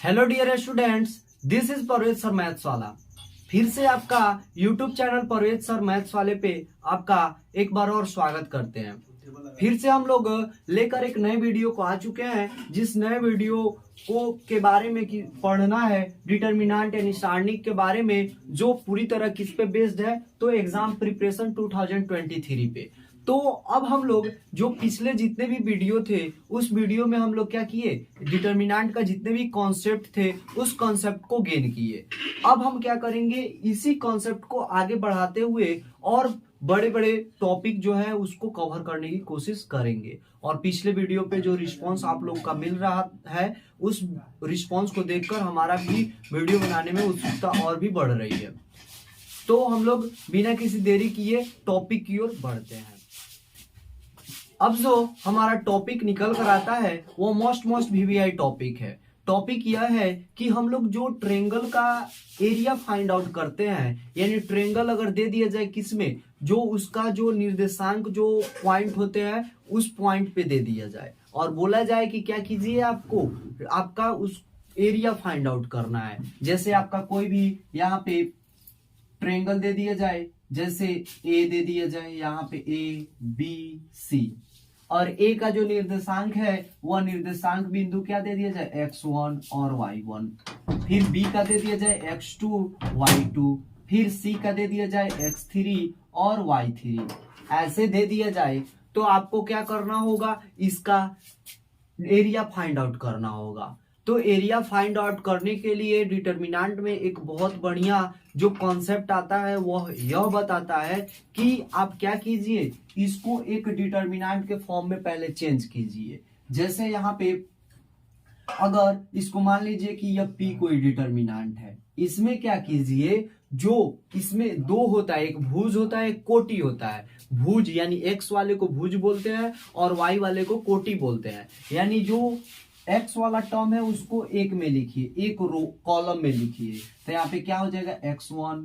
Hello dear students, this is Parvez sir maths वाला। फिर से आपका YouTube channel Parvez sir maths वाले पे आपका एक बार और स्वागत करते हैं। फिर से हम लोग लेकर एक नए वीडियो को आ चुके हैं, जिस नए वीडियो को के बारे में की पढ़ना है डिटर्मिनेंट यानी सारणिक के बारे में, जो पूरी तरह किस पे बेस्ड है, तो एग्जाम प्रिपरेशन 2023 पे। तो अब हम लोग जो पिछले जितने भी वीडियो थे उस वीडियो में हम लोग क्या किए, डिटर्मिनेंट का जितने भी कॉन्सेप्ट थे उस कॉन्सेप्ट को गेन किए। अब हम क्या करेंगे, इसी कॉन्सेप्ट को आगे बढ़ाते हुए और बड़े बड़े टॉपिक जो है उसको कवर करने की कोशिश करेंगे। और पिछले वीडियो पे जो रिस्पांस आप लोगों का मिल रहा है उस रिस्पांस को देखकर हमारा भी वीडियो बनाने में उत्सुकता और भी बढ़ रही है। तो हम लोग बिना किसी देरी किए टॉपिक की ओर बढ़ते हैं। अब जो हमारा टॉपिक निकल कर आता है वो मोस्ट वीवीआई टॉपिक है। टॉपिक यह है कि हम लोग जो ट्रेंगल का एरिया फाइंड आउट करते हैं, यानी ट्रेंगल अगर दे दिया जाए किसमें, जो उसका जो निर्देशांक जो पॉइंट होते हैं उस पॉइंट पे दे दिया जाए और बोला जाए कि क्या कीजिए, आपको आपका उस एरिया फाइंड आउट करना है। जैसे आपका कोई भी यहाँ पे ट्रेंगल दे दिया जाए, जैसे ए दे दिया जाए, यहाँ पे ए बी सी, और ए का जो निर्देशांक है वह निर्देशांक बिंदु क्या दे दिया जाए, x1 और y1। फिर बी का दे दिया जाए x2 y2, फिर सी का दे दिया जाए x3 और y3। ऐसे दे दिया जाए तो आपको क्या करना होगा, इसका एरिया फाइंड आउट करना होगा। तो एरिया फाइंड आउट करने के लिए डिटर्मिनेंट में एक बहुत बढ़िया जो कॉन्सेप्ट आता है वह यह बताता है कि आप क्या कीजिए, इसको एक डिटर्मिनेंट के फॉर्म में पहले चेंज कीजिए। जैसे यहाँ पे अगर इसको मान लीजिए कि यह p कोई डिटर्मिनेंट है, इसमें क्या कीजिए, जो इसमें दो होता है, एक भुज होता है एक कोटि होता है। भुज यानी x वाले को भुज बोलते हैं और y वाले को कोटि बोलते हैं। यानी जो x वाला टर्म है उसको एक में लिखिए, एक रो कॉलम में लिखिए, तो यहाँ पे क्या हो जाएगा, x1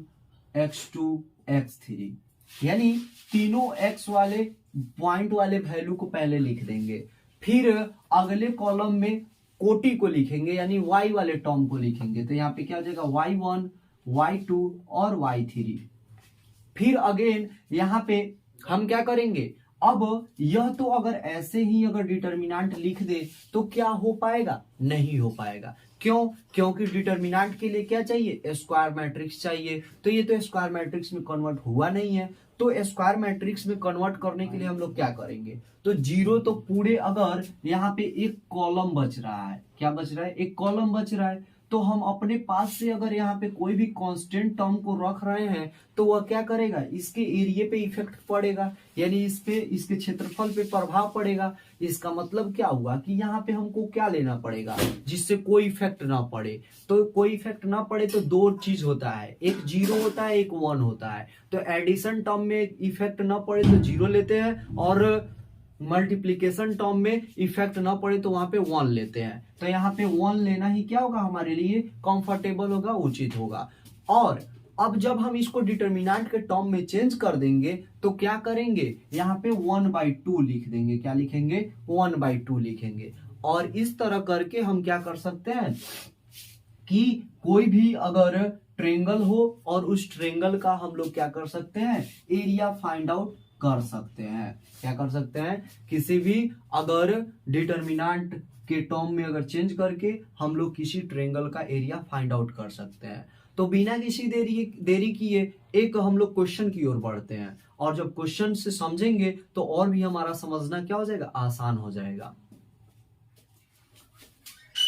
x2 x3, यानी तीनों x वाले पॉइंट वाले वैल्यू को पहले लिख देंगे। फिर अगले कॉलम में कोटि को लिखेंगे, यानी y वाले टर्म को लिखेंगे, तो यहाँ पे क्या हो जाएगा, y1 y2 और y3। फिर अगेन यहाँ पे हम क्या करेंगे, अब यह तो अगर ऐसे ही अगर डिटर्मिनेंट लिख दे तो क्या हो पाएगा, नहीं हो पाएगा। क्यों? क्योंकि डिटर्मिनेंट के लिए क्या चाहिए, स्क्वायर मैट्रिक्स चाहिए। तो ये तो स्क्वायर मैट्रिक्स में कन्वर्ट हुआ नहीं है। तो स्क्वायर मैट्रिक्स में कन्वर्ट करने के लिए हम लोग क्या करेंगे, तो जीरो तो पूरे, अगर यहाँ पे एक कॉलम बच रहा है, क्या बच रहा है, एक कॉलम बच रहा है, तो हम अपने पास से अगर यहाँ पे कोई भी कांस्टेंट टर्म को रख रहे हैं तो वह क्या करेगा, इसके एरिया पे इफेक्ट पड़ेगा, यानी इस पे इसके क्षेत्रफल पे प्रभाव पड़ेगा। इसका मतलब क्या हुआ कि यहाँ पे हमको क्या लेना पड़ेगा जिससे कोई इफेक्ट ना पड़े। तो कोई इफेक्ट ना पड़े तो दो चीज होता है, एक जीरो होता है एक वन होता है। तो एडिशन टर्म में इफेक्ट ना पड़े तो जीरो लेते हैं, और मल्टीप्लीकेशन टर्म में इफेक्ट ना पड़े तो वहां पे वन लेते हैं। तो यहाँ पे वन लेना ही क्या होगा, हमारे लिए कंफर्टेबल होगा, उचित होगा। और अब जब हम इसको डिटर्मिनेंट के टर्म में चेंज कर देंगे तो क्या करेंगे, यहाँ पे 1/2 लिख देंगे। क्या लिखेंगे, 1/2 लिखेंगे। और इस तरह करके हम क्या कर सकते हैं कि कोई भी अगर ट्रेंगल हो और उस ट्रेंगल का हम लोग क्या कर सकते हैं, एरिया फाइंड आउट कर सकते हैं। क्या कर सकते हैं, किसी भी अगर डिटर्मिनेंट के टर्म में अगर चेंज करके हम लोग किसी ट्रेंगल का एरिया फाइंड आउट कर सकते हैं। तो बिना किसी देरी किए एक हम लोग क्वेश्चन की ओर बढ़ते हैं, और जब क्वेश्चन से समझेंगे तो और भी हमारा समझना क्या हो जाएगा, आसान हो जाएगा।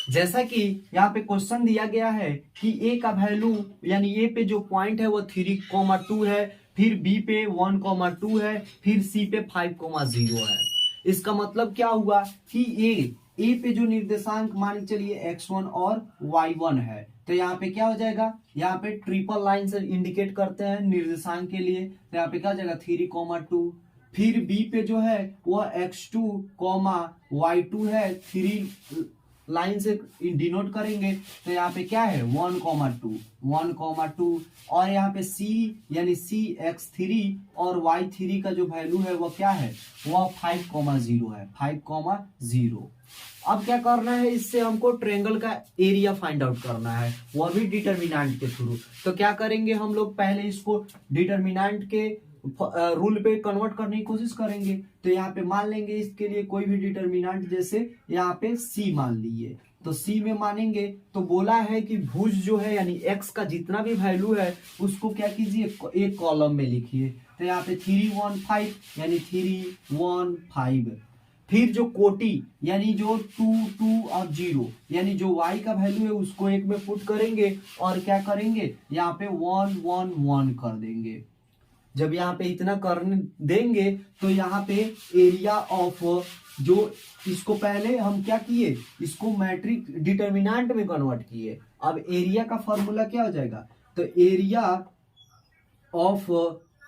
जैसा कि यहाँ पे क्वेश्चन दिया गया है कि ए का वैल्यू, यानी ए पे जो पॉइंट है वो 3,2 है, फिर बी पे 1,2 है, फिर सी पे 5,0 है। इसका मतलब क्या हुआ कि ए पे जो निर्देशांक मान चलिए x1 और y1 है, तो यहाँ पे क्या हो जाएगा, यहाँ पे ट्रिपल लाइन से इंडिकेट करते हैं निर्देशांक के लिए, तो यहाँ पे क्या हो जाएगा 3,2। फिर बी पे जो है वह x2, y2 है, लाइन से डिनोट करेंगे तो यहाँ पे क्या है 1,2 और यहाँ पे c यानी cx3 और y3 का जो वैल्यू है वो क्या है, वह 5,0 है, 5,0। अब क्या करना है, इससे हमको ट्रायंगल का एरिया फाइंड आउट करना है, वह भी डिटरमिनेंट के थ्रू। तो क्या करेंगे हम लोग, पहले इसको डिटरमिनेंट के रूल पे कन्वर्ट करने की कोशिश करेंगे। तो यहाँ पे मान लेंगे इसके लिए कोई भी डिटरमिनेंट, जैसे यहाँ पे c मान लिए, तो c में मानेंगे तो बोला है कि भुज जो है यानी x का जितना भी वैल्यू है उसको क्या कीजिए, एक कॉलम में लिखिए। तो यहाँ पे 315 यानी 315। फिर जो कोटि यानी जो 2 2 और 0 यानी जो y का वैल्यू है उसको एक में पुट करेंगे और क्या करेंगे, यहाँ पे 1 1 1 कर देंगे। जब यहाँ पे इतना करने देंगे तो यहाँ पे एरिया ऑफ जो, इसको पहले हम क्या किए, इसको मैट्रिक डिटरमिनेंट में कन्वर्ट किए। अब एरिया का फॉर्मूला क्या हो जाएगा, तो area of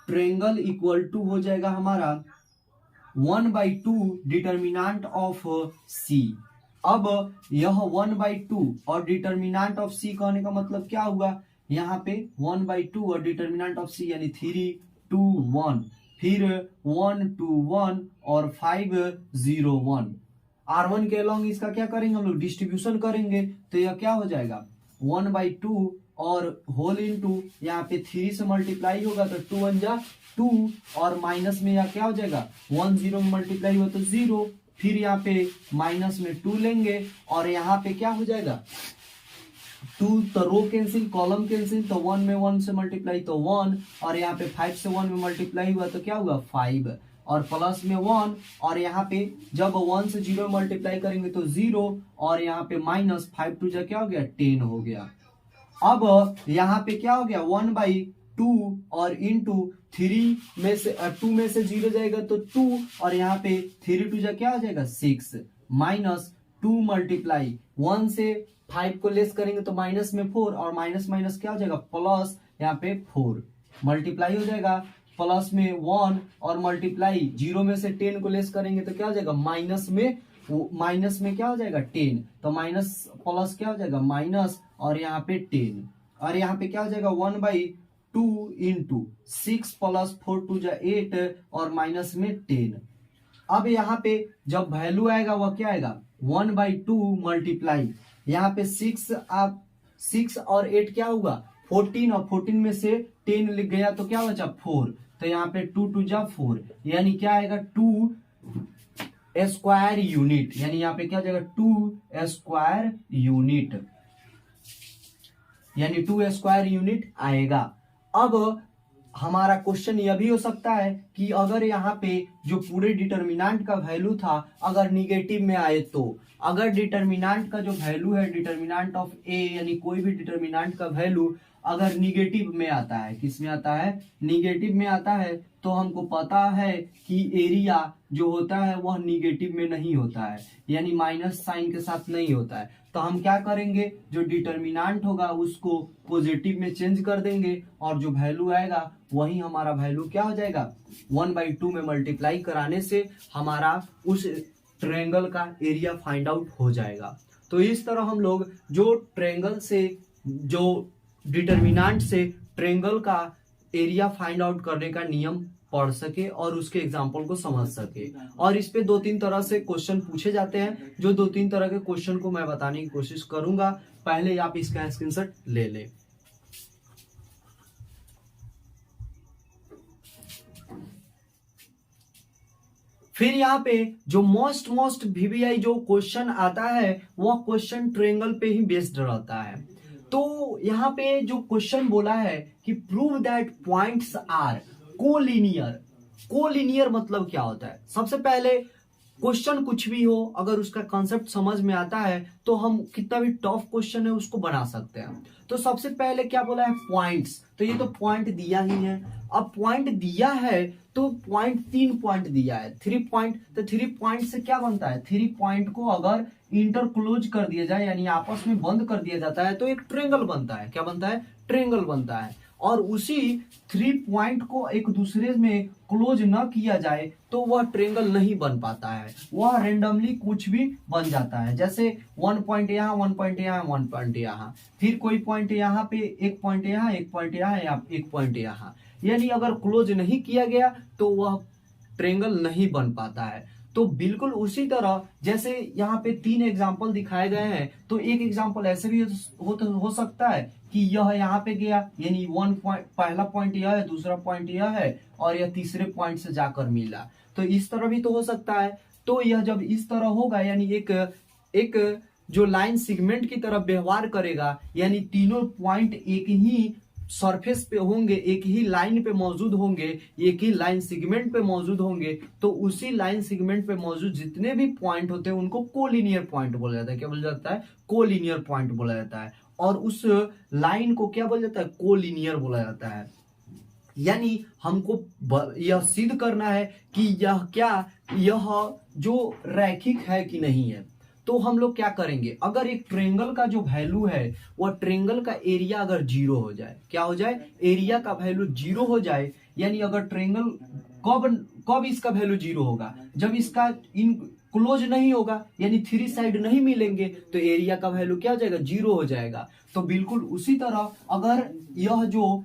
triangle equal to हो जाएगा हमारा 1/2 डिटरमिनेंट ऑफ c। अब यह 1/2 और डिटरमिनेंट ऑफ c कहने का मतलब क्या हुआ, यहाँ पे 1/2 और डिटरमिनेंट ऑफ c यानी 3 2 1, फिर 1 2 1 और 5 0 1। R1 के अलॉन्ग इसका क्या करेंगे हम लोग, डिस्ट्रीब्यूशन करेंगे। तो यह क्या हो जाएगा 1/2 और होल इनटू यहाँ पे 3 से मल्टीप्लाई होगा तो 2 1 जा 2 और माइनस में यहाँ क्या हो जाएगा 1 0 में मल्टीप्लाई हुआ तो 0, फिर यहाँ पे माइनस में 2 लेंगे और यहाँ पे क्या हो जाएगा 2, तो रो कैंसिल कॉलम कैंसिल, तो 1 में 1 से मल्टीप्लाई तो 1 और यहाँ पे 5 से 1 में मल्टीप्लाई हुआ तो क्या हुआ 5 और प्लस में 1 और यहाँ पे जब 1 से 0 में मल्टीप्लाई करेंगे तो 0 और यहाँ पे माइनस 5 2 जा क्या हो गया 10 हो गया। अब यहाँ पे क्या हो गया 1/2 और इंटू 3 में से 2 में से 0 जाएगा तो 2 और यहाँ पे 3 2 जा क्या हो जाएगा 6 माइनस 2 मल्टीप्लाई 1 से 5 को लेस करेंगे तो माइनस में 4 और माइनस माइनस क्या हो जाएगा प्लस, यहाँ पे 4 मल्टीप्लाई हो जाएगा प्लस में 1 और मल्टीप्लाई 0 में से 10 को लेस करेंगे तो क्या हो जाएगा माइनस में क्या हो जाएगा 10, तो माइनस प्लस क्या हो जाएगा माइनस और यहाँ पे 10 और यहाँ पे क्या हो जाएगा 1/2 इंटू 6 प्लस 4 2 जा 8 और माइनस में 10। अब यहाँ पे जब वैल्यू आएगा वह क्या आएगा 1/2 मल्टीप्लाई यहाँ पे 6 और 8 क्या होगा 14 और 14 में से 10 लिख गया तो क्या बचा 4, तो यहाँ पे 2 2 जा 4 यानी क्या आएगा 2 स्क्वायर यूनिट, यानी यहाँ पे क्या हो जाएगा 2 स्क्वायर यूनिट, यानी 2 स्क्वायर यूनिट आएगा। अब हमारा क्वेश्चन यह भी हो सकता है कि अगर यहाँ पे जो पूरे डिटरमिनेंट का वैल्यू था अगर निगेटिव में आए तो, अगर डिटरमिनेंट का जो वैल्यू है डिटरमिनेंट ऑफ ए यानी कोई भी डिटरमिनेंट का वैल्यू अगर निगेटिव में आता है, किस में आता है निगेटिव में आता है, तो हमको पता है कि एरिया जो होता है वह निगेटिव में नहीं होता है, यानी माइनस साइन के साथ नहीं होता है। तो हम क्या करेंगे जो डिटरमिनेंट होगा उसको पॉजिटिव में चेंज कर देंगे और जो वैल्यू आएगा वही हमारा वैल्यू क्या हो जाएगा 1/2 में मल्टीप्लाई कराने से हमारा उस ट्रायंगल का एरिया फाइंड आउट हो जाएगा। तो इस तरह हम लोग जो ट्रायंगल से जो डिटरमिनेंट से ट्रायंगल का एरिया फाइंड आउट करने का नियम पढ़ सके और उसके एग्जाम्पल को समझ सके। और इस पे 2-3 तरह से क्वेश्चन पूछे जाते हैं, जो 2-3 तरह के क्वेश्चन को मैं बताने की कोशिश करूंगा। पहले आप इसका स्क्रीनशॉट ले लें। फिर यहाँ पे जो मोस्ट VBI जो क्वेश्चन आता है वह क्वेश्चन ट्रायंगल पे ही बेस्ड रहता है। तो यहाँ पे जो क्वेश्चन बोला है कि prove that points are collinear. Collinear मतलब क्या होता है, सबसे पहले क्वेश्चन कुछ भी हो अगर उसका कॉन्सेप्ट समझ में आता है तो हम कितना भी टफ क्वेश्चन है उसको बना सकते हैं। तो सबसे पहले क्या बोला है पॉइंट्स, तो ये तो पॉइंट दिया ही है। अब पॉइंट दिया है तो पॉइंट 3 पॉइंट दिया है 3 पॉइंट, तो 3 पॉइंट से क्या बनता है 3 पॉइंट को अगर इंटरक्लोज कर दिया जाए यानी आपस में बंद कर दिया जाता है तो एक ट्रायंगल बनता है। क्या बनता है ट्रायंगल बनता है। और उसी 3 पॉइंट को एक दूसरे में क्लोज न किया जाए तो वह ट्रेंगल नहीं बन पाता है, वह रेंडमली कुछ भी बन जाता है। जैसे 1 पॉइंट यहाँ, 1 पॉइंट यहाँ, 1 पॉइंट यहाँ, फिर कोई पॉइंट यहाँ पे, 1 पॉइंट यहाँ, 1 पॉइंट यहाँ या 1 पॉइंट यहाँ, यानी अगर क्लोज नहीं किया गया तो वह ट्रेंगल नहीं बन पाता है। तो बिल्कुल उसी तरह जैसे यहाँ पे 3 एग्जाम्पल दिखाए गए हैं, तो एक एग्जाम्पल ऐसे भी हो सकता है कि यह यहाँ पे गया, यानी 1 पॉइंट, पहला पॉइंट यह है, दूसरा पॉइंट यह है और यह तीसरे पॉइंट से जाकर मिला, तो इस तरह भी तो हो सकता है। तो यह जब इस तरह होगा, यानी एक जो लाइन सेगमेंट की तरफ व्यवहार करेगा, यानी तीनों पॉइंट एक ही सरफेस पे होंगे, एक ही लाइन पे मौजूद होंगे, एक ही लाइन सेगमेंट पे मौजूद होंगे, तो उसी लाइन सेगमेंट पे मौजूद जितने भी पॉइंट होते हैं उनको कोलिनियर पॉइंट बोला जाता है। क्या बोला जाता है? कोलिनियर पॉइंट बोला जाता है। और उस लाइन को क्या बोला जाता है? कोलिनियर बोला जाता है। यानी हमको यह सिद्ध करना है कि यह जो रैखिक है कि नहीं है। तो हम लोग क्या करेंगे, अगर एक ट्रेंगल का जो वैल्यू है वह ट्रेंगल का एरिया अगर 0 हो जाए, क्या हो जाए? एरिया का वैल्यू 0 हो जाए, यानी अगर ट्रेंगल कब इसका वैल्यू 0 होगा? जब इसका इन क्लोज नहीं होगा, यानी 3 साइड नहीं मिलेंगे, तो एरिया का वैल्यू क्या हो जाएगा? 0 हो जाएगा। तो बिल्कुल उसी तरह अगर यह जो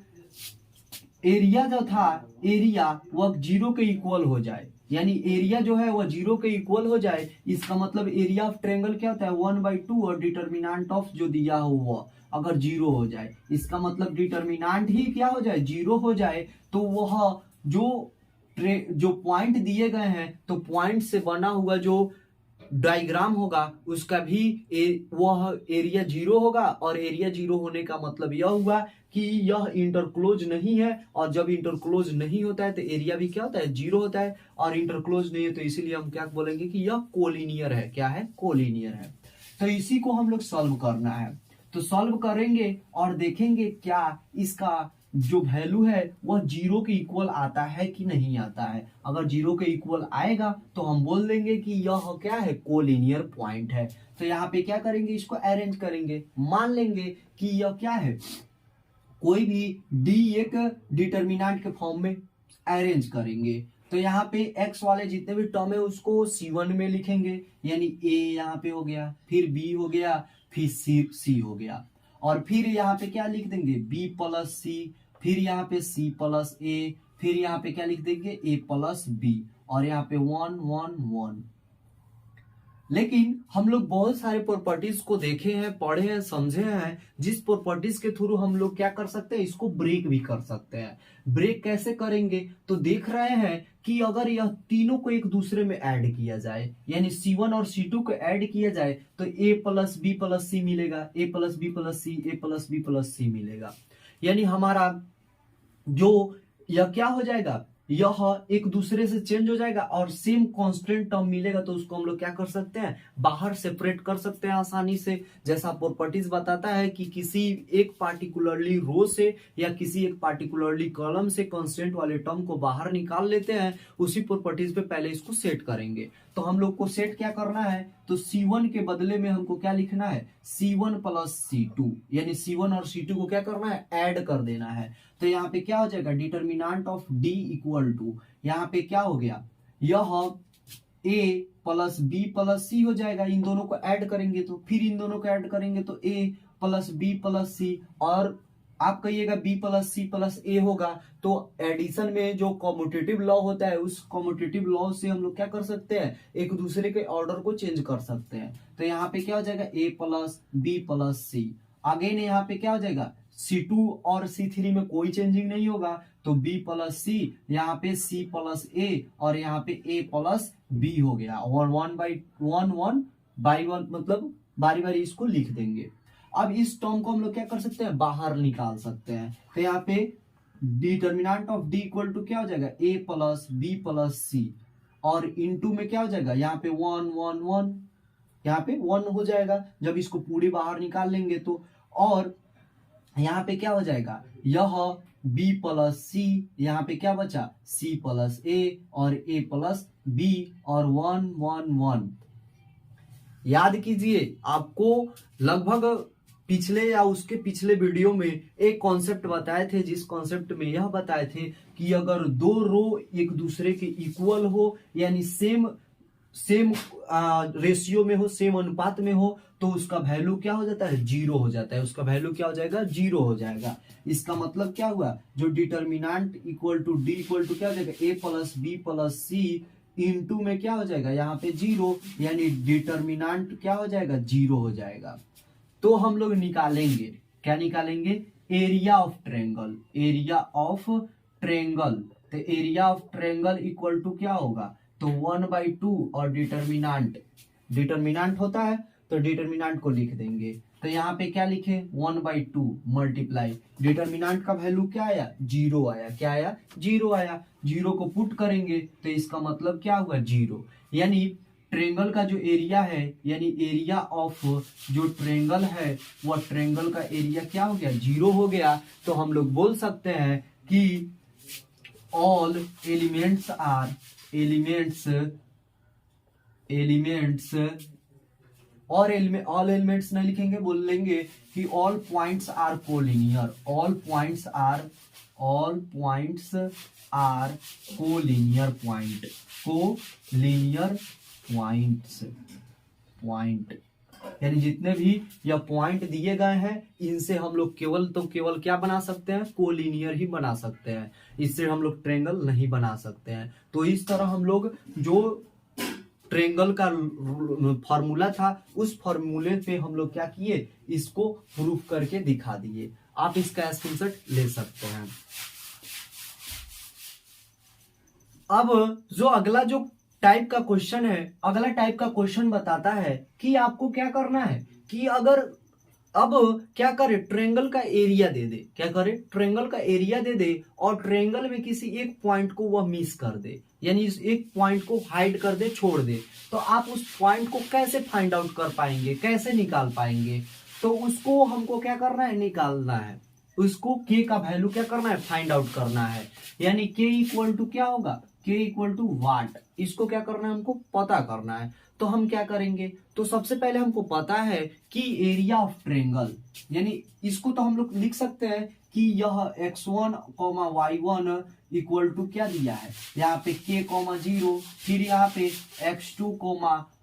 एरिया जो था, एरिया वह 0 के इक्वल हो जाए, यानी एरिया जो है वह 0 के इक्वल हो जाए, इसका मतलब एरिया ऑफ ट्रायंगल क्या होता है? 1/2 और डिटर्मिनेंट ऑफ जो दिया हुआ अगर 0 हो जाए, इसका मतलब डिटर्मिनेंट ही क्या हो जाए? 0 हो जाए, तो वह जो पॉइंट दिए गए हैं, तो पॉइंट से बना हुआ जो डायग्राम होगा उसका भी वह एरिया 0 होगा। और एरिया 0 होने का मतलब यह हुआ कि यह इंटरक्लोज नहीं है, और जब इंटरक्लोज नहीं होता है तो एरिया भी क्या होता है? 0 होता है। और इंटरक्लोज नहीं है तो इसीलिए हम क्या बोलेंगे कि यह कोलिनियर है। क्या है? कोलिनियर है। तो इसी को हम लोग सॉल्व करना है। तो सॉल्व करेंगे और देखेंगे क्या इसका जो वैल्यू है वह 0 के इक्वल आता है कि नहीं आता है। अगर 0 के इक्वल आएगा तो हम बोल देंगे कि यह क्या है? कोलिनियर पॉइंट है। तो यहाँ पे क्या करेंगे? इसको अरेंज करेंगे, मान लेंगे कि यह क्या है? कोई भी डी एक डिटर्मिनेंट के फॉर्म में अरेंज करेंगे। तो यहाँ पे x वाले जितने भी टर्म है उसको C1 में लिखेंगे, यानी a यहाँ पे हो गया, फिर b हो गया, फिर c हो गया, और फिर यहाँ पे क्या लिख देंगे? b प्लस c, फिर यहाँ पे c प्लस a, फिर यहाँ पे क्या लिख देंगे? a प्लस b, और यहाँ पे 1 1 1। लेकिन हम लोग बहुत सारे प्रॉपर्टीज को देखे हैं, पढ़े हैं, समझे हैं, जिस प्रॉपर्टीज के थ्रू हम लोग क्या कर सकते हैं? इसको ब्रेक भी कर सकते हैं। ब्रेक कैसे करेंगे? तो देख रहे हैं कि अगर यह तीनों को एक दूसरे में ऐड किया जाए, यानी C1 और C2 को ऐड किया जाए, तो a plus B plus C मिलेगा, a plus B plus C, a plus B plus C मिलेगा। यानी हमारा जो यह क्या हो जाएगा? यह एक दूसरे से चेंज हो जाएगा और सेम कांस्टेंट टर्म मिलेगा, तो उसको हम लोग क्या कर सकते हैं? बाहर सेपरेट कर सकते हैं आसानी से। जैसा प्रॉपर्टीज बताता है कि किसी एक पार्टिकुलरली रो से या किसी एक पार्टिकुलरली कॉलम से कांस्टेंट वाले टर्म को बाहर निकाल लेते हैं, उसी प्रॉपर्टीज पे पहले इसको सेट करेंगे। तो हम लोग को सेट क्या करना है? तो C1 के बदले में हमको क्या लिखना है? C1 प्लस C2, यानी C1 और C2 को क्या करना है? ऐड कर देना है। तो यहाँ पे क्या हो जाएगा? Determinant of D equal to, यहाँ पे क्या हो गया? यह a plus B plus C हो जाएगा। इन दोनों को ऐड करेंगे तो फिर इन दोनों को ऐड करेंगे तो a plus B plus C, और आप कहिएगा b plus C plus a होगा। तो एडिशन में जो कॉम्यूटेटिव लॉ होता है, उस कॉम्यूटेटिव लॉ से हम लोग क्या कर सकते हैं? एक दूसरे के ऑर्डर को चेंज कर सकते हैं। तो यहाँ पे क्या हो जाएगा? a plus B plus C. Again यहाँ पे क्या हो जाएगा? C2 और C3 में कोई चेंजिंग नहीं होगा, तो b प्लस सी, यहाँ पे c प्लस a, और यहाँ पे a प्लस b हो गया। और 1/1 मतलब बारी बारी इसको लिख देंगे। अब इस टर्म को हम लोग क्या कर सकते हैं? बाहर निकाल सकते हैं। तो यहाँ पे determinant of d equal to क्या हो जाएगा? a plus B plus C, और इनटू में क्या हो जाएगा? यहाँ पे 1 1 1, यहाँ पे 1 हो जाएगा जब इसको पूरी बाहर निकाल लेंगे तो। और यहाँ पे क्या हो जाएगा? यह b प्लस सी, यहाँ पे क्या बचा? c प्लस a, और a प्लस b, और 1 1 1। याद कीजिए, आपको लगभग पिछले या उसके पिछले वीडियो में एक कॉन्सेप्ट बताए थे, जिस कॉन्सेप्ट में यह बताए थे कि अगर दो रो एक दूसरे के इक्वल हो, यानी सेम रेशियो में हो, सेम अनुपात में हो, तो उसका वैल्यू क्या हो जाता है, जीरो हो जाता है। उसका वैल्यू क्या हो जाएगा, जीरो हो जाएगा। इसका मतलब क्या हुआ, जो determinant equal to D equal to क्या हो जाएगा, A plus B plus C into में क्या हो जाएगा, यहाँ पे जीरो, यानी डिटर्मिनेंट क्या हो जाएगा, जीरो हो जाएगा। तो हम लोग निकालेंगे, क्या निकालेंगे, area of triangle. Area of triangle, तो area of triangle equal to क्या होगा, तो 1/2 और डिटर्मिनेंट होता है तो डिटर्मिनेंट को लिख देंगे। तो यहाँ पे क्या लिखे, 1/2 मल्टीप्लाई डिटर्मिनेंट का वैल्यू क्या आया, जीरो आया। क्या आया, जीरो आया। जीरो को पुट करेंगे तो इसका मतलब क्या हुआ, जीरो। यानी ट्रायंगल का जो एरिया है, यानी एरिया ऑफ जो ट्रायंगल है, वह ट्रायंगल का एरिया क्या हो गया, जीरो हो गया। तो हम लोग बोल सकते हैं कि ऑल एलिमेंट्स ऑल एलिमेंट्स नहीं लिखेंगे, बोल लेंगे कि all points are collinear. All points are collinear point, यानी जितने भी यह पॉइंट दिए गए हैं, इनसे हम लोग केवल क्या बना सकते हैं, कोलिनियर ही बना सकते हैं। इससे हम लोग ट्रायंगल नहीं बना सकते हैं। तो इस तरह हम लोग जो ट्रायंगल का फॉर्मूला था, उस फॉर्मूले पे हम लोग क्या किए, इसको प्रूफ करके दिखा दिए। आप इसका स्क्रीनशॉट ले सकते हैं। अब जो अगला जो टाइप का क्वेश्चन है, अगला टाइप का क्वेश्चन बताता है कि आपको क्या करना है कि अगर अब क्या करे, ट्रायंगल का एरिया दे दे, क्या करे, ट्रायंगल का एरिया दे दे और ट्रायंगल में किसी एक पॉइंट को वह मिस कर दे, यानी इस एक पॉइंट को हाइड कर दे, छोड़ दे। तो आप उस पॉइंट को कैसे फाइंड आउट कर पाएंगे, कैसे निकाल पाएंगे? तो उसको हमको क्या करना है, निकालना है। उसको के का वैल्यू क्या करना है, फाइंड आउट करना है। यानी के इक्वल टू क्या होगा, के इक्वल टू वाट। इसको क्या करना है, हमको पता करना है। तो हम क्या करेंगे, तो सबसे पहले हमको पता है कि एरिया ऑफ ट्रायंगल, यानी इसको तो हम लोग लिख सकते हैं कि यह x1, y1 इक्वल टू क्या दिया है, यहाँ पे k, 0, फिर यहाँ पे x2,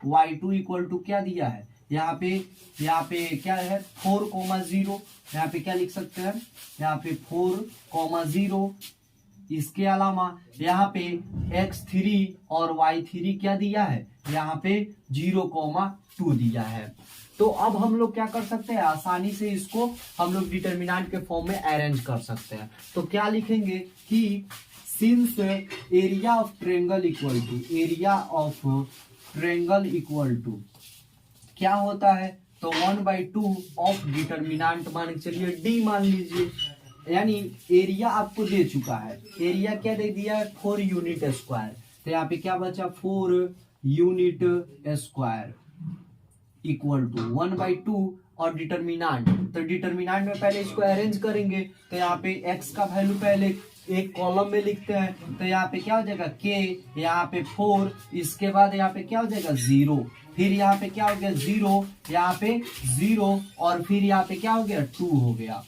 y2 इक्वल टू क्या दिया है, यहाँ पे क्या है, 4, 0, यहाँ पे क्या लिख सकते हैं, यहाँ पे 4, 0। इसके अलावा यहाँ पे x3 और y3 क्या दिया है, यहाँ पे 0, 2 दिया है। तो अब हम लोग क्या कर सकते हैं, आसानी से इसको हम लोग डिटर्मिनेंट के फॉर्म में अरेंज कर सकते हैं। तो क्या लिखेंगे कि since area of triangle equal to क्या होता है, तो 1/2 ऑफ डिटर्मिनेंट मान के चलिए d मान लीजिए। यानी एरिया आपको दे चुका है, एरिया क्या दे दिया है, 4 यूनिट स्क्वायर। तो यहाँ पे क्या बचा, 4 यूनिट स्क्वायर इक्वल टू 1/2 और डिटर्मिनेंट। तो डिटर्मिनेंट में पहले इसको अरेंज करेंगे। तो यहाँ पे x का वैल्यू पहले एक कॉलम में लिखते हैं। तो यहाँ पे क्या हो जाएगा, k, यहाँ पे 4, इसके बाद यहाँ पे क्या हो जाएगा, 0, फिर यहाँ पे क्या हो गया, 0, यहाँ पे 0 और फिर यहाँ पे क्या हो गया, 2 हो गया।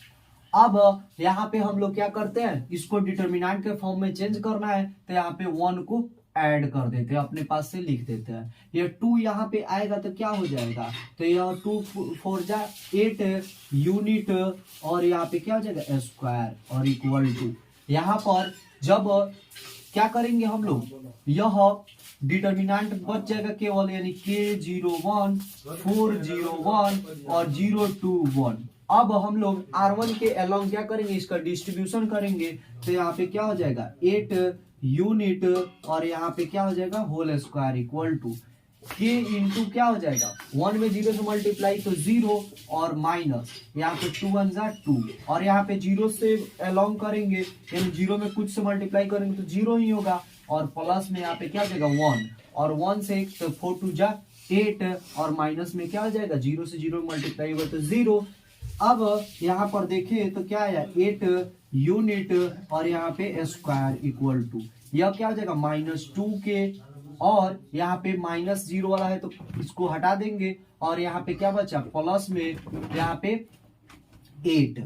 अब यहाँ पे हम लोग क्या करते हैं, इसको डिटर्मिनेंट के फॉर्म में चेंज करना है। तो यहाँ पे 1 को ऐड कर देते हैं, अपने पास से लिख देते हैं। ये 2 यहाँ पे आएगा तो क्या हो जाएगा, तो यह 2 4 जा 8 यूनिट और यहाँ पे क्या हो जाएगा, स्क्वायर और इक्वल टू। यहाँ पर जब क्या करेंगे हम लोग, यह डिटर्मिनेंट बच जाएगा केवल, यानी k01 401 और 021। अब हम लोग R1 के अलोंग क्या करेंगे, इसका डिस्ट्रीब्यूशन करेंगे। तो यहाँ पे क्या हो जाएगा, 8 यूनिट और यहाँ पे क्या हो जाएगा, whole square equal to k into क्या हो जाएगा, 1 में 0 से मल्टीप्लाई तो 0 और माइनस यहाँ पे 2 1 जा 2 और यहाँ पे 0 से अलोंग करेंगे, यानी 0 में कुछ से मल्टीप्लाई करेंगे तो 0 ही होगा और प्लस में यहाँ पे क्या हो जाएगा 1 और 1 से तो 4 2 जा 8 और माइनस में क्या हो जाएगा, 0 से 0 मल्टीप्लाई होगा तो 0। अब यहाँ पर देखें तो क्या है, 8 यूनिट और यहाँ पे स्क्वायर इक्वल टू, यह क्या हो जाएगा, -2k और यहाँ पे -0 वाला है तो इसको हटा देंगे और यहाँ पे क्या बचा, प्लस में यहाँ पे 8।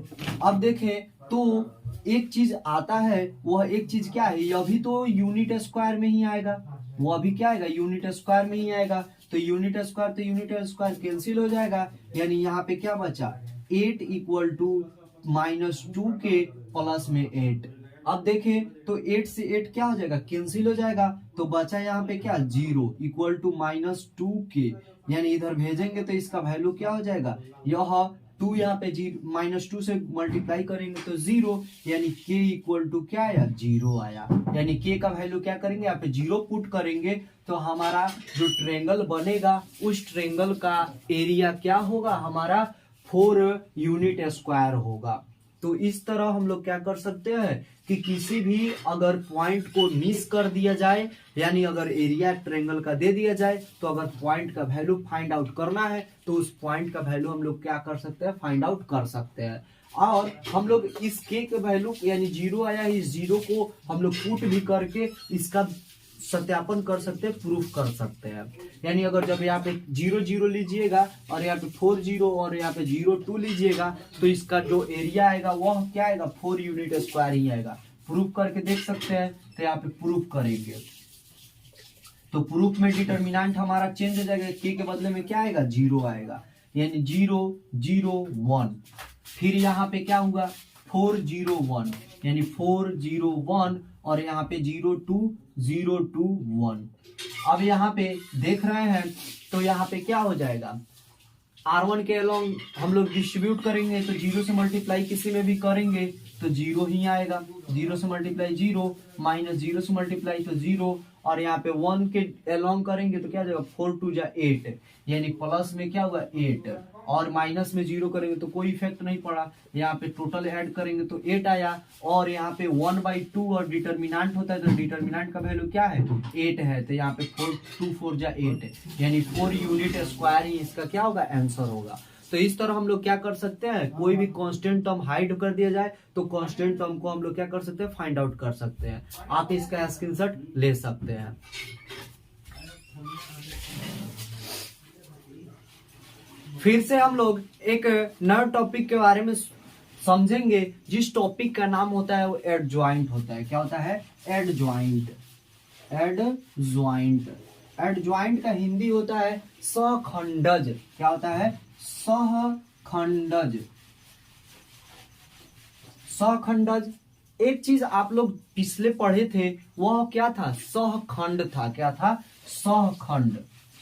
अब देखें तो एक चीज आता है, वह एक चीज क्या है, यह भी तो यूनिट स्क्वायर में ही आएगा, वो अभी क्या आएगा, यूनिट स्क्वायर में ही आएगा। तो यूनिट स्क्वायर तो यूनिट स्क्वायर कैंसिल हो जाएगा, यानी यहाँ पे क्या बचा, 8 इक्वल टू -2 के प्लस में 8। अब देखें तो 8 से 8 क्या हो जाएगा, कैंसिल हो जाएगा, तो बचा यहाँ पे क्या, 0 इक्वल टू -2 के, यानी इधर भेजेंगे तो इसका वैल्यू क्या हो जाएगा, यह 2 यहाँ पे -2 से मल्टीप्लाई करेंगे तो 0, यानी k इक्वल टू क्या आया, 0 आया। यानी k का वैल्यू क्या करेंगे, यहाँ पे 0 पुट करेंगे तो हमारा जो ट्रेंगल बनेगा उस ट्रेंगल का एरिया क्या होगा, हमारा 4 यूनिट स्क्वायर होगा। तो इस तरह हम लोग क्या कर सकते हैं कि किसी भी अगर पॉइंट को मिस कर दिया जाए, यानी अगर एरिया ट्रेंगल का दे दिया जाए, तो अगर पॉइंट का वैल्यू फाइंड आउट करना है तो उस पॉइंट का वैल्यू हम लोग क्या कर सकते हैं, फाइंड आउट कर सकते हैं। और हम लोग इस के वैल्यू यानी 0 आया, इस 0 को हम लोग पुट भी करके इसका सत्यापन कर सकते हैं, प्रूफ कर सकते हैं। यानी अगर जब यहाँ पे 0 0 लीजिएगा और यहाँ पे 4 0 और यहाँ पे 0 2 लीजिएगा तो इसका जो एरिया आएगा वह क्या आएगा, 4 यूनिट स्क्वायर ही आएगा। प्रूफ करके देख सकते हैं, तो यहाँ पे प्रूफ करेंगे तो प्रूफ में डिटर्मिनेंट हमारा चेंज हो जाएगा, के बदले में क्या आएगा, 0 आएगा, यानी 0 0 1। फिर यहाँ पे क्या हुआ, 4 0 1, यानी 4 0 1 और यहाँ पे 0 2 0 2 1। अब यहाँ पे देख रहे हैं तो यहाँ पे क्या हो जाएगा, R1 के अलोंग हम लोग डिस्ट्रीब्यूट करेंगे तो 0 से मल्टीप्लाई किसी में भी करेंगे तो 0 ही आएगा, 0 से मल्टीप्लाई 0, -0 से मल्टीप्लाई तो 0, और यहाँ पे 1 के अलोंग करेंगे तो क्या जाएगा, 4 2 जा 8, यानी प्लस में क्या हुआ 8, और माइनस में 0 करेंगे तो कोई इफेक्ट नहीं पड़ा, यहाँ पे टोटल ऐड करेंगे तो 8 आया, और यहाँ पे 1/2 और डिटर्मिनेंट होता है तो डिटर्मिनेंट का वैल्यू क्या है, 8 है, तो यहाँ पे 4 2 4 जा 8, यानी 4 यूनिट स्क्वायर ही इसका क्या होगा, आंसर होगा। तो इस तरह हम लोग क्या कर सकते हैं, कोई भी कांस्टेंट टर्म हाइड कर दिया जाए तो कांस्टेंट टर्म को हम लोग क्या कर सकते हैं, फाइंड आउट कर सकते हैं। आप इसका स्क्रीनशॉट ले सकते हैं। फिर से हम लोग एक नए टॉपिक के बारे में समझेंगे, जिस टॉपिक का नाम होता है वो एडजॉइंट होता है। क्या होता है, एडजॉइंट। एडजॉइंट, एडजॉइंट का हिंदी होता है सहखंडज। क्या होता है, सहखंडज। सहखंडज, एक चीज आप लोग पिछले पढ़े थे वह क्या था, सहखंड था। क्या था, सहखंड।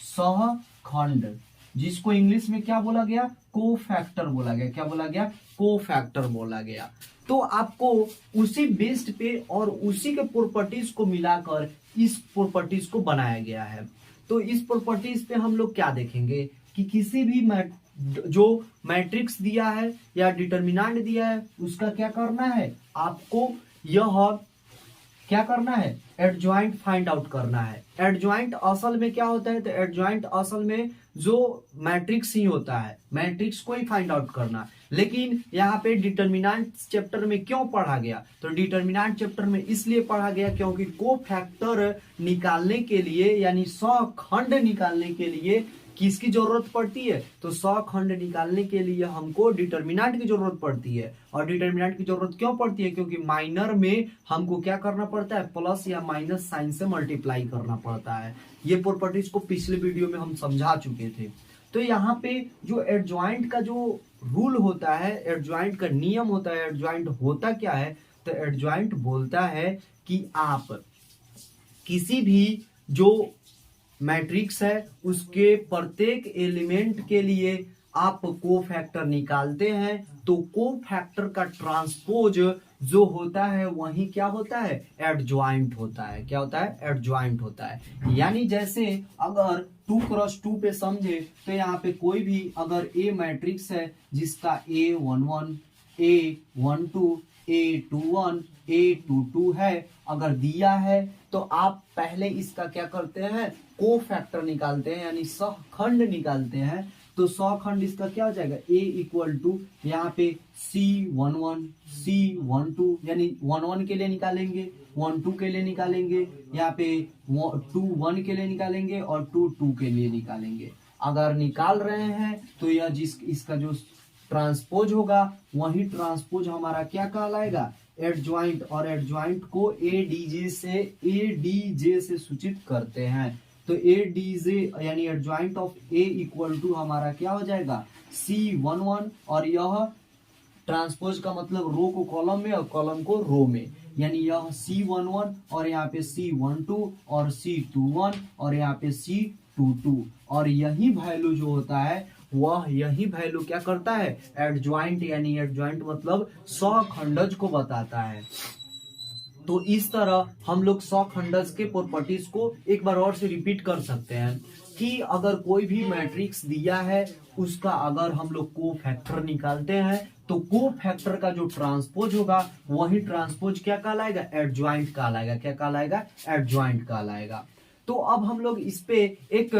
सहखंड जिसको इंग्लिश में क्या बोला गया, कोफैक्टर बोला गया। क्या बोला गया, कोफैक्टर बोला गया। तो आपको उसी बेस्ड पे और उसी के प्रॉपर्टीज को मिलाकर इस प्रॉपर्टीज को बनाया गया है। तो इस प्रॉपर्टीज पे हम लोग क्या देखेंगे कि किसी भी जो मैट्रिक्स दिया है या डिटर्मिनेंट दिया है उसका क्या करना है, आपको यह क्या करना है, एडजॉइंट फाइंड आउट करना है। एडजॉइंट असल में क्या होता है, तो एडजॉइंट असल में जो मैट्रिक्स ही होता है, मैट्रिक्स को ही फाइंड आउट करना। लेकिन यहाँ पे डिटर्मिनेंट चैप्टर में क्यों पढ़ा गया, तो डिटर्मिनेंट चैप्टर में इसलिए पढ़ा गया क्योंकि कोफैक्टर निकालने के लिए यानी सहखंड निकालने के लिए किसकी जरूरत पड़ती है, तो सहखंड निकालने के लिए हमको डिटर्मिनेंट की जरूरत पड़ती है। और डिटर्मिनेंट की जरूरत क्यों पड़ती है, क्योंकि माइनर में हमको क्या करना पड़ता है, प्लस या माइनस साइन से मल्टीप्लाई करना पड़ता है। ये प्रॉपर्टीज को पिछले वीडियो में हम समझा चुके थे। तो यहाँ पे जो एडजॉइंट का जो रूल होता है, एडजॉइंट का नियम होता है, एडजॉइंट होता क्या है, तो एडजॉइंट बोलता है कि आप किसी भी जो मैट्रिक्स है उसके प्रत्येक एलिमेंट के लिए आप कोफैक्टर निकालते हैं, तो कोफैक्टर का ट्रांसपोज जो होता है वही क्या होता है, एडजॉइंट होता है। क्या होता है, एडजॉइंट होता है। यानी जैसे अगर 2x2 पे समझे तो यहाँ पे कोई भी अगर ए मैट्रिक्स है जिसका A11 A12 A21 A22 है अगर दिया है, तो आप पहले इसका क्या करते हैं, कोफैक्टर निकालते हैं यानी सहखंड निकालते हैं। तो सहखंड इसका क्या हो जाएगा, A इक्वल टू यहाँ पे C11 C12 यानी 11 के लिए निकालेंगे, 12 के लिए निकालेंगे, यहाँ पे 21 के लिए निकालेंगे और 22 के लिए निकालेंगे। अगर निकाल रहे हैं तो यह इसका जो ट्रांसपोज होगा वही ट्रांसपोज हमारा क्या कहलाएगा, एडजॉइंट। और एडजॉइंट को एडीजे से सूचित करते हैं। तो एडीजे यानी adjoint of A equal to हमारा क्या हो जाएगा, C11। और यह ट्रांसपोज का मतलब रो को कॉलम में और कॉलम को रो में, यानी यह C11 और यहाँ पे C12 और C21 और यहाँ पे C22। और यही वैल्यू जो होता है वह यही वैल्यू क्या करता है, एडजॉइंट। यानी एडजॉइंट मतलब सखंडज को बताता है। तो इस तरह हम लोग सखंडज के प्रॉपर्टीज को एक बार और से रिपीट कर सकते हैं कि अगर कोई भी मैट्रिक्स दिया है उसका अगर हम लोग को फैक्टर निकालते हैं तो को फैक्टर का जो ट्रांसपोज होगा वही ट्रांसपोज क्या कहलाएगा, एडजॉइंट कहलाएगा। क्या कहलाएगा, एडजॉइंट कहलाएगा। तो अब हम लोग इस पे एक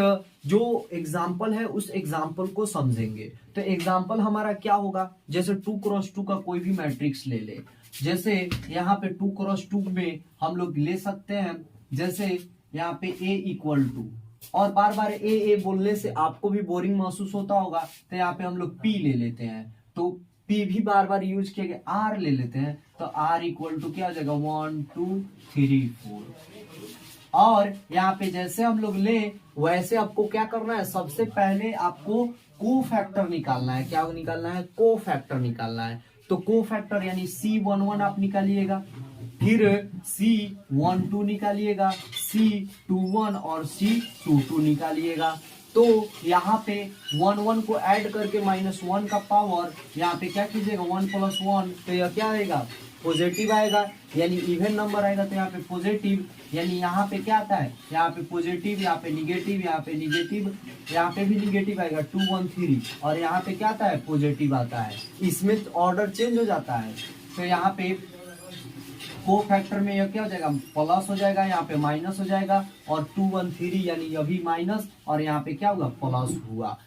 जो एग्जाम्पल है उस एग्जाम्पल को समझेंगे। तो एग्जाम्पल हमारा क्या होगा, जैसे 2x2 का कोई भी मैट्रिक्स ले ले। जैसे यहाँ पे 2x2 में हम लोग ले सकते हैं, जैसे यहाँ पे A इक्वल टू, और बार बार ए बोलने से आपको भी बोरिंग महसूस होता होगा, तो यहाँ पे हम लोग P ले लेते हैं। तो P भी बार बार यूज किया गया, R ले लेते हैं, तो R इक्वल टू क्या हो जाएगा, 1 2 3 4। और यहाँ पे जैसे हम लोग ले वैसे आपको क्या करना है, सबसे पहले आपको को फैक्टर निकालना है। क्या निकालना है, को फैक्टर निकालना है। तो को फैक्टर यानी C11 आप निकालिएगा, फिर C12 निकालिएगा, C21 और C22 निकालिएगा। तो यहाँ पे 1 को ऐड करके -1 का पावर यहाँ पे क्या कीजिएगा, 1 + 1, तो यह क्या आएगा, पॉजिटिव आएगा, यानी इवन नंबर आएगा। तो यहाँ पे पॉजिटिव, यानी यहाँ पे क्या आता है, यहाँ पे पॉजिटिव, यहाँ पे निगेटिव, यहाँ पे निगेटिव, यहाँ पे भी निगेटिव आएगा 2 1 3, और यहाँ पे क्या आता है, पॉजिटिव आता है। इसमें ऑर्डर चेंज हो जाता है। तो यहाँ पे को फैक्टर में यह क्या हो जाएगा, प्लस हो जाएगा, यहाँ पे माइनस हो जाएगा, और 2 1 3 यानी यह भी माइनस, और यहाँ पे क्या होगा, प्लस हुआ।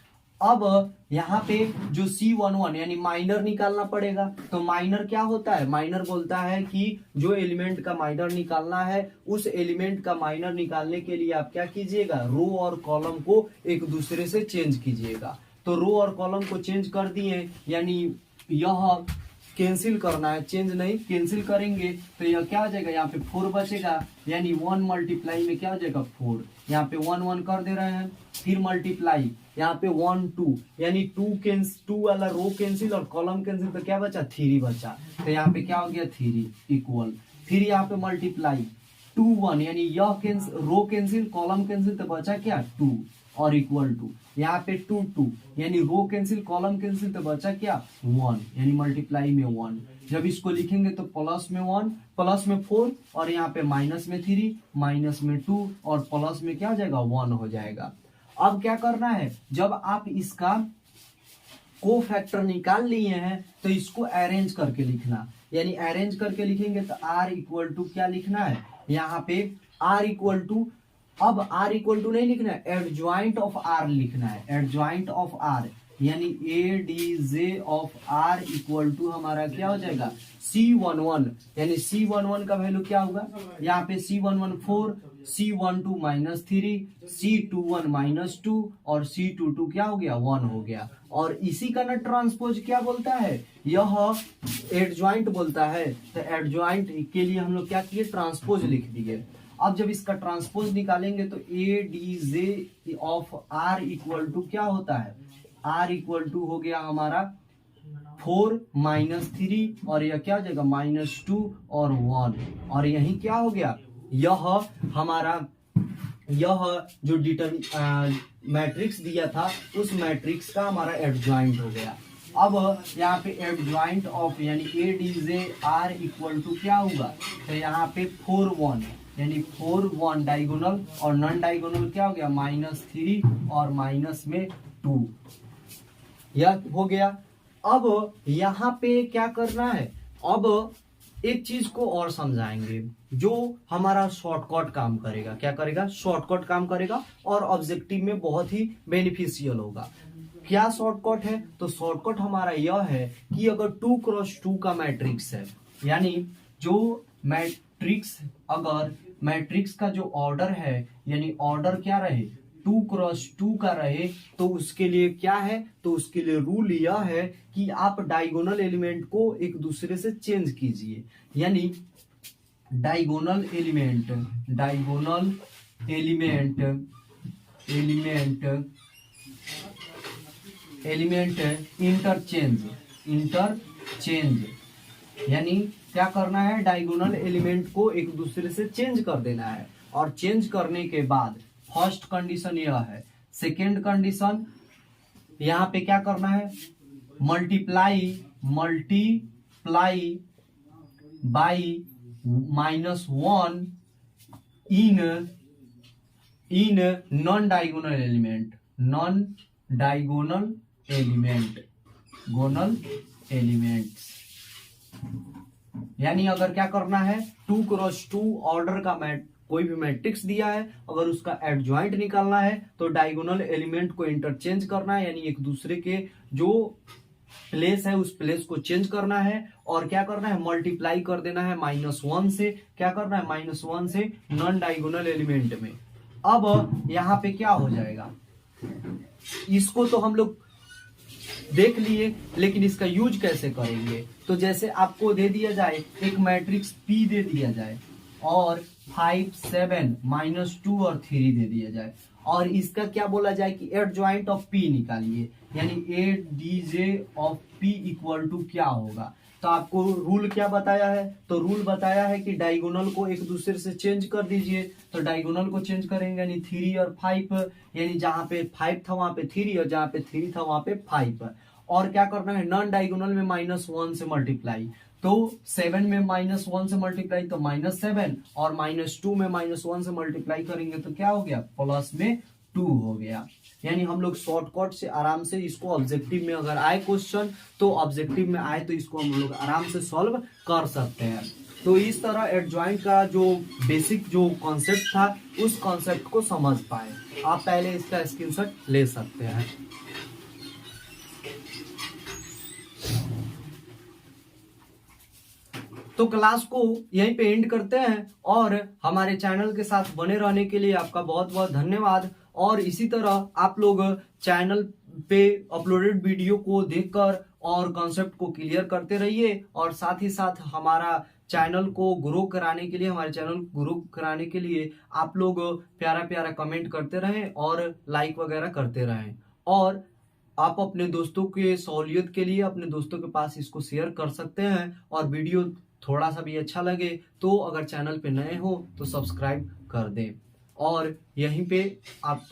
अब यहाँ पे जो C11 यानी माइनर निकालना पड़ेगा। तो माइनर क्या होता है, माइनर बोलता है कि जो एलिमेंट का माइनर निकालना है उस एलिमेंट का माइनर निकालने के लिए आप क्या कीजिएगा, रो और कॉलम को एक दूसरे से चेंज कीजिएगा। तो रो और कॉलम को चेंज कर दिए, यानी यह कैंसिल करना है, चेंज नहीं, कैंसिल करेंगे तो यह क्या हो जाएगा, यहाँ पे 4 बचेगा, यानी 1 मल्टीप्लाई में क्या हो जाएगा, 4। यहाँ पे 1 1 कर दे रहे हैं, फिर मल्टीप्लाई, यहाँ पे 1 2, यानी 2 वाला रो कैंसिल और कॉलम कैंसिल, तो क्या बचा, 3 बचा। तो यहाँ पे क्या हो गया, 3 इक्वल, फिर यहाँ पे मल्टीप्लाई 2 1, यानी यह रो कैंसिल कॉलम कैंसिल, तो बचा क्या, 2 और इक्वल टू, यहाँ पे 2 2, यानी रो कैंसिल कॉलम कैंसिल, तो बचा क्या, 1, यानी मल्टीप्लाई में 1। जब इसको लिखेंगे तो प्लस में 1, प्लस में 4, और यहाँ पे माइनस में 3, माइनस में 2, और प्लस में क्या हो जाएगा, 1 हो जाएगा। अब क्या करना है, जब आप इसका को फैक्टर निकाल लिए हैं तो इसको अरेंज करके लिखना, यानी अरेंज करके लिखेंगे तो R इक्वल टू क्या लिखना है, यहाँ पे R इक्वल टू, अब R इक्वल टू नहीं लिखना है, एडजॉइंट ऑफ R लिखना है, एडजॉइंट ऑफ R, यानी ADJ of R equal to हमारा क्या हो जाएगा, C11, यानी C11 का वैल्यू क्या होगा, यहाँ पे C11 4, C12 -3, C21 -2, और C22 क्या हो गया, 1 हो गया। और इसी का ना ट्रांसपोज क्या बोलता है, यह एडजॉइंट बोलता है। तो एडजॉइंट के लिए हम लोग क्या किए, ट्रांसपोज लिख दिए। अब जब इसका ट्रांसपोज निकालेंगे तो ADJ of R equal to क्या होता है, R इक्वल टू हो गया हमारा 4 -3, और यह क्या हो जाएगा, -2 और 1, और यही क्या हो गया, यह हमारा यह जो मैट्रिक्स दिया था उस मैट्रिक्स का हमारा एडजॉइंट हो गया। अब यहाँ पे एडजॉइंट ऑफ यानी एडीजे R इक्वल टू क्या होगा, तो यहाँ पे 4 1, यानी 4 1 डायगोनल, और नॉन डायगोनल क्या हो गया, -3 और माइनस में 2, यह हो गया। अब यहाँ पे क्या करना है, अब एक चीज को और समझाएंगे जो हमारा शॉर्टकट काम करेगा। क्या करेगा, शॉर्टकट काम करेगा और ऑब्जेक्टिव में बहुत ही बेनिफिशियल होगा। क्या शॉर्टकट है, तो शॉर्टकट हमारा यह है कि अगर 2x2 का मैट्रिक्स है, यानी जो मैट्रिक्स, अगर मैट्रिक्स का जो ऑर्डर है, यानी ऑर्डर क्या रहे 2x2 का रहे तो उसके लिए क्या है, तो उसके लिए रूल यह है कि आप डायगोनल एलिमेंट को एक दूसरे से चेंज कीजिए। यानी डायगोनल एलिमेंट इंटरचेंज यानी क्या करना है, डायगोनल एलिमेंट को एक दूसरे से चेंज कर देना है। और चेंज करने के बाद फर्स्ट कंडीशन यह है। सेकेंड कंडीशन यहां पे क्या करना है, multiply by -1 in non diagonal elements. यानी अगर क्या करना है, 2x2 ऑर्डर का कोई भी मैट्रिक्स दिया है, अगर उसका एडजॉइंट निकालना है तो डायगोनल एलिमेंट को इंटरचेंज करना है, यानी एक दूसरे के जो प्लेस है उस प्लेस को चेंज करना है। और क्या करना है, मल्टीप्लाई कर देना है -1 से। क्या करना है, -1 से नॉन डायगोनल एलिमेंट में। अब यहां पे क्या हो जाएगा, इसको तो हम लोग देख लिए, लेकिन इसका यूज कैसे करेंगे। तो जैसे आपको दे दिया जाए एक मैट्रिक्स P दे दिया जाए और 5 7 -2 और 3 दे दिया जाए, और इसका क्या बोला जाए कि एडजॉइंट ऑफ P निकालिए, यानी ADJ of P equal to क्या होगा। तो आपको रूल क्या बताया है, तो रूल बताया है कि डायगोनल को एक दूसरे से चेंज कर दीजिए। तो डायगोनल को चेंज करेंगे, यानी 3 और 5, यानी जहां पे 5 था वहां पे 3 और जहां पे 3 था वहां पे 5। और क्या करना है, नॉन डायगोनल में -1 से मल्टीप्लाई, तो 7 में -1 से मल्टीप्लाई तो -7, और -2 में -1 से मल्टीप्लाई करेंगे तो क्या हो गया, +2 हो गया। यानी हम लोग शॉर्टकट से आराम से इसको ऑब्जेक्टिव में अगर आए क्वेश्चन, तो ऑब्जेक्टिव में आए तो इसको हम लोग आराम से सॉल्व कर सकते हैं। तो इस तरह एडजॉइंट का जो बेसिक जो कॉन्सेप्ट था उस कॉन्सेप्ट को समझ पाए। आप पहले इसका स्क्रीनशॉट ले सकते हैं। तो क्लास को यहीं पे एंड करते हैं, और हमारे चैनल के साथ बने रहने के लिए आपका बहुत बहुत धन्यवाद। और इसी तरह आप लोग चैनल पे अपलोडेड वीडियो को देखकर और कॉन्सेप्ट को क्लियर करते रहिए, और साथ ही साथ हमारा चैनल को ग्रो कराने के लिए आप लोग प्यारा प्यारा कमेंट करते रहें और लाइक वगैरह करते रहें। और आप अपने दोस्तों के सहूलियत के लिए अपने दोस्तों के पास इसको शेयर कर सकते हैं, और वीडियो थोड़ा सा भी अच्छा लगे तो अगर चैनल पे नए हो तो सब्सक्राइब कर दें। और यहीं पे आप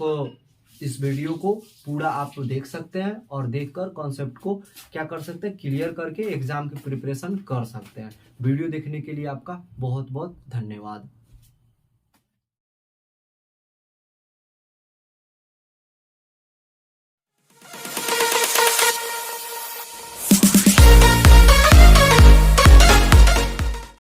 इस वीडियो को पूरा आप देख सकते हैं, और देखकर कॉन्सेप्ट को क्या कर सकते हैं, क्लियर करके एग्जाम की प्रिपरेशन कर सकते हैं। वीडियो देखने के लिए आपका बहुत बहुत धन्यवाद।